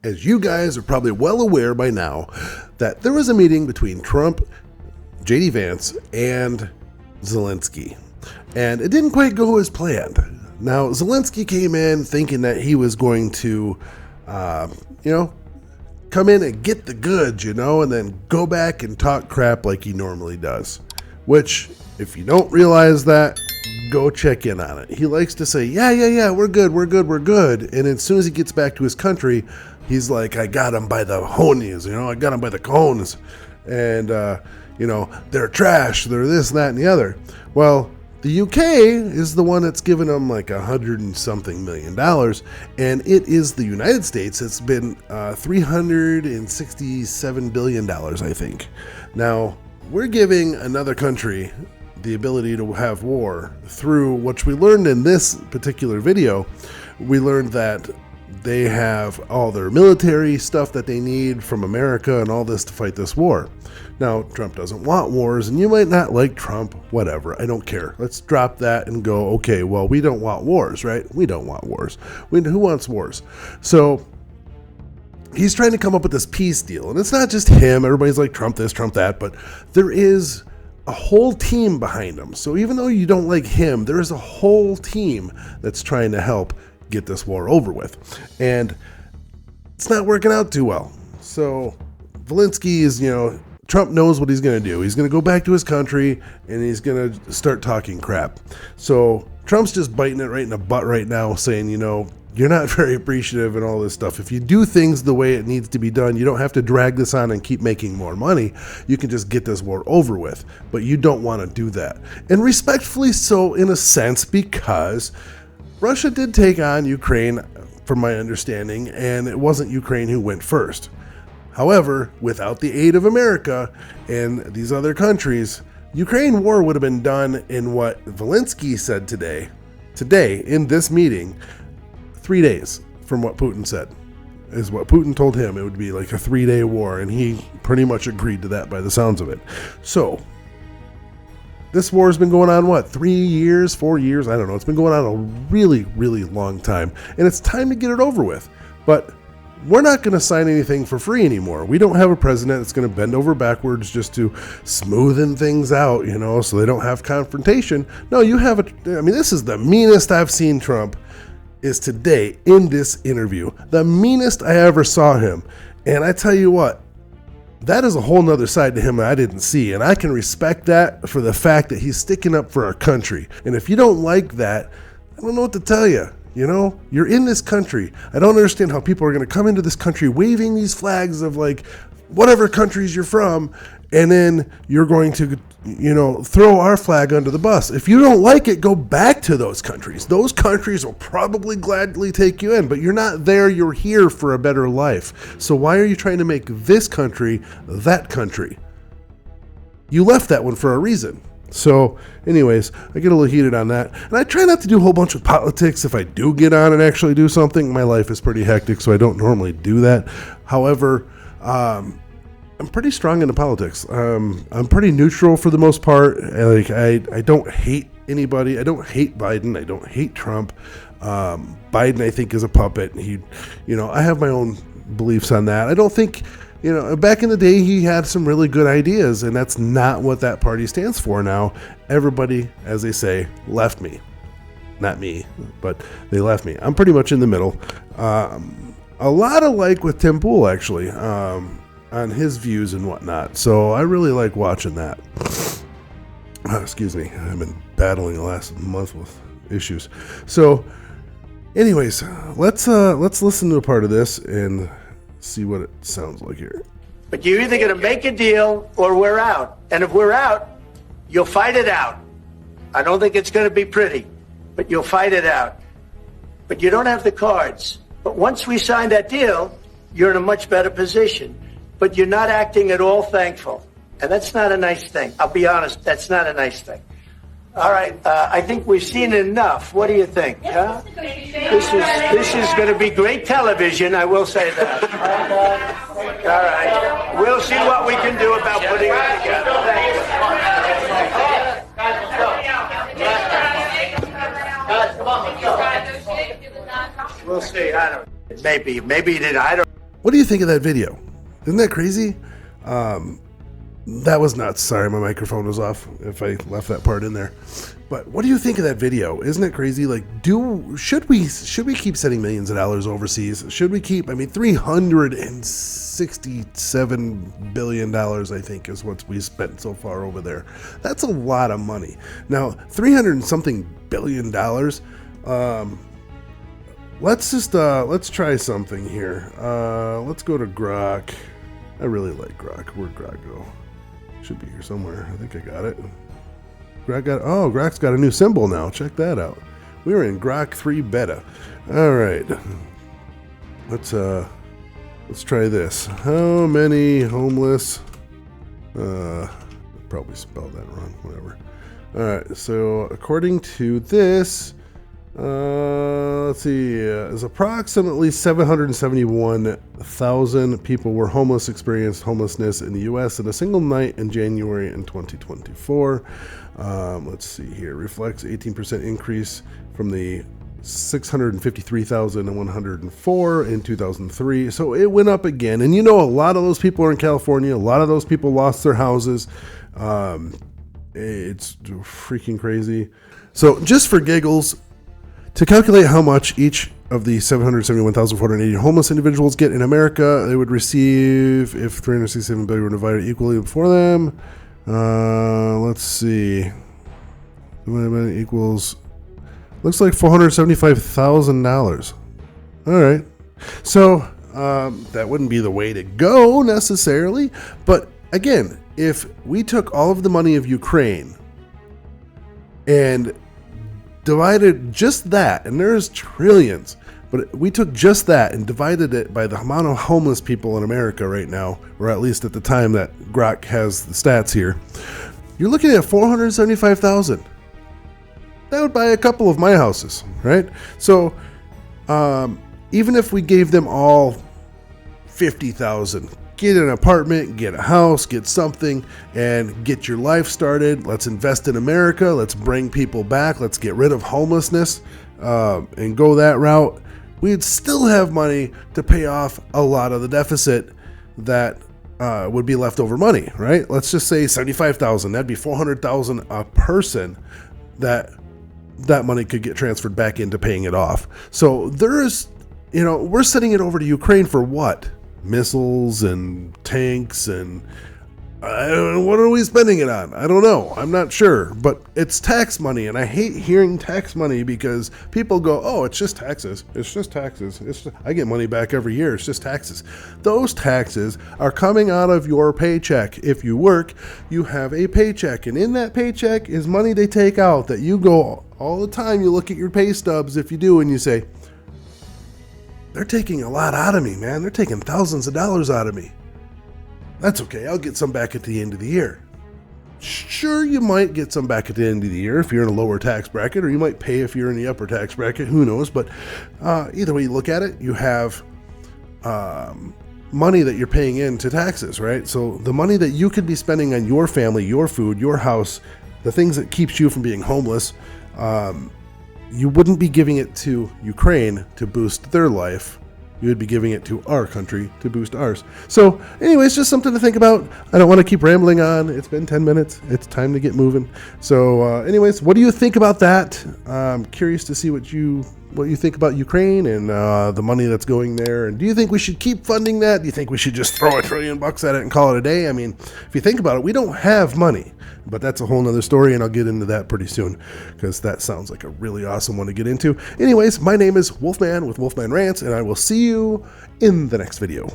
as you guys are probably well aware by now, that there was a meeting between Trump, J.D. Vance, and Zelensky. And it didn't quite go as planned. Now, Zelensky came in thinking that he was going to, come in and get the goods, and then go back and talk crap like he normally does. Which, if you don't realize that, go check in on it. He likes to say, yeah, we're good. And as soon as he gets back to his country, he's like, I got him by the honies, I got him by the cojones. And, they're trash, they're this, that, and the other. Well, the UK is the one that's given him like $100 and something million, and it is the United States that's been $367 billion, I think. Now, we're giving another country the ability to have war through, which we learned in this particular video. We learned that they have all their military stuff that they need from America and all this to fight this war. Now, Trump doesn't want wars, and you might not like Trump, whatever, I don't care. Let's drop that and go, okay, well, we don't want wars, right? We don't want wars. Who wants wars? So he's trying to come up with this peace deal, and it's not just him. Everybody's like, Trump this, Trump that, but there is a whole team behind him. So even though you don't like him, there is a whole team that's trying to help get this war over with. And it's not working out too well. So Zelensky is, Trump knows what he's going to do. He's going to go back to his country and he's going to start talking crap. So Trump's just biting it right in the butt right now, saying, you're not very appreciative and all this stuff. If you do things the way it needs to be done, you don't have to drag this on and keep making more money. You can just get this war over with. But you don't want to do that. And respectfully so, in a sense, because Russia did take on Ukraine, from my understanding, and it wasn't Ukraine who went first. However, without the aid of America and these other countries, Ukraine war would have been done in what Zelensky said today in this meeting, 3 days from what Putin said, is what Putin told him. It would be like a 3-day war, and he pretty much agreed to that by the sounds of it. So this war has been going on, 3 years, 4 years? I don't know. It's been going on a really, really long time, and it's time to get it over with. But we're not going to sign anything for free anymore. We don't have a president that's going to bend over backwards just to smoothen things out, so they don't have confrontation. No, this is the meanest I've seen Trump is today in this interview. The meanest I ever saw him. And I tell you what, that is a whole nother side to him that I didn't see. And I can respect that for the fact that he's sticking up for our country. And if you don't like that, I don't know what to tell you. You're in this country. I don't understand how people are going to come into this country waving these flags of like whatever countries you're from, and then you're going to, throw our flag under the bus. If you don't like it, go back to those countries. Those countries will probably gladly take you in, but you're not there. You're here for a better life. So why are you trying to make this country that country? You left that one for a reason. So anyways, I get a little heated on that. And I try not to do a whole bunch of politics. If I do get on and actually do something, my life is pretty hectic, so I don't normally do that. However, I'm pretty strong into politics. I'm pretty neutral for the most part. I don't hate anybody. I don't hate Biden. I don't hate Trump. Biden, I think, is a puppet. I have my own beliefs on that. I don't think... back in the day, he had some really good ideas, and that's not what that party stands for now. Everybody, as they say, left me. Not me, but they left me. I'm pretty much in the middle. A lot alike with Tim Pool, actually, on his views and whatnot. So I really like watching that. Excuse me. I've been battling the last month with issues. So, anyways, let's listen to a part of this and see what it sounds like here. But you're either going to make a deal or we're out. And if we're out, you'll fight it out. I don't think it's going to be pretty, but you'll fight it out. But you don't have the cards. But once we sign that deal, you're in a much better position. But you're not acting at all thankful. And that's not a nice thing. I'll be honest, that's not a nice thing. All right, I think we've seen enough. What do you think? Huh? This is going to be great television, I will say that. All right, we'll see what we can do about putting it together. We'll see. I don't. Maybe he did. I don't. What do you think of that video? Isn't that crazy? That was nuts. Sorry, my microphone was off if I left that part in there. But what do you think of that video? Isn't it crazy? Like, should we keep sending millions of dollars overseas? Should we keep, $367 billion, I think, is what we spent so far over there. That's a lot of money. Now, 300 and something billion dollars. Let's try something here. Let's go to Grok. I really like Grok. Where'd Grok go? Should be here somewhere. I think I got it. Grok's got a new symbol now. Check that out. We were in Grok 3 beta. All right. Let's try this. How many homeless? Probably spelled that wrong. Whatever. All right. So according to this, let's see. There's approximately 771,000 people were experienced homelessness in the U.S. in a single night in January in 2024. Let's see here. Reflects 18% increase from the 653,104 in 2003. So it went up again. And a lot of those people are in California. A lot of those people lost their houses. It's freaking crazy. So just for giggles, to calculate how much each of the 771,480 homeless individuals get in America, they would receive if 367 billion were divided equally before them. Let's see. Equals, looks like $475,000. All right. So that wouldn't be the way to go necessarily. But again, if we took all of the money of Ukraine and divided just that, and there's trillions, but we took just that and divided it by the amount of homeless people in America right now, or at least at the time that Grok has the stats here, you're looking at 475,000. That would buy a couple of my houses, right? So even if we gave them all 50,000, get an apartment, get a house, get something, and get your life started. Let's invest in America. Let's bring people back. Let's get rid of homelessness and go that route. We'd still have money to pay off a lot of the deficit that would be leftover money, right? Let's just say 75,000. That'd be 400,000 a person that money could get transferred back into paying it off. So there's, we're sending it over to Ukraine for what? Missiles and tanks and what are we spending it on? I don't know. I'm not sure, but it's tax money, and I hate hearing tax money because people go, "Oh, it's just taxes. It's just taxes. I get money back every year. It's just taxes." Those taxes are coming out of your paycheck. If you work, you have a paycheck, and in that paycheck is money they take out that you go all the time. You look at your pay stubs if you do, and you say, "They're taking a lot out of me, man. They're taking thousands of dollars out of me. That's okay. I'll get some back at the end of the year." Sure, you might get some back at the end of the year if you're in a lower tax bracket, or you might pay if you're in the upper tax bracket. Who knows? But either way you look at it, you have money that you're paying into taxes, right? So the money that you could be spending on your family, your food, your house, the things that keeps you from being homeless, you wouldn't be giving it to Ukraine to boost their life. You would be giving it to our country to boost ours. So anyways, just something to think about. I don't want to keep rambling on. It's been 10 minutes. It's time to get moving. So anyways, what do you think about that? I'm curious to see what you think about Ukraine and the money that's going there. And do you think we should keep funding that? Do you think we should just throw $1 trillion at it and call it a day? I mean, if you think about it, we don't have money. But that's a whole nother story, and I'll get into that pretty soon because that sounds like a really awesome one to get into. Anyways, my name is Wolfman with Wolfman Rants, and I will see you in the next video.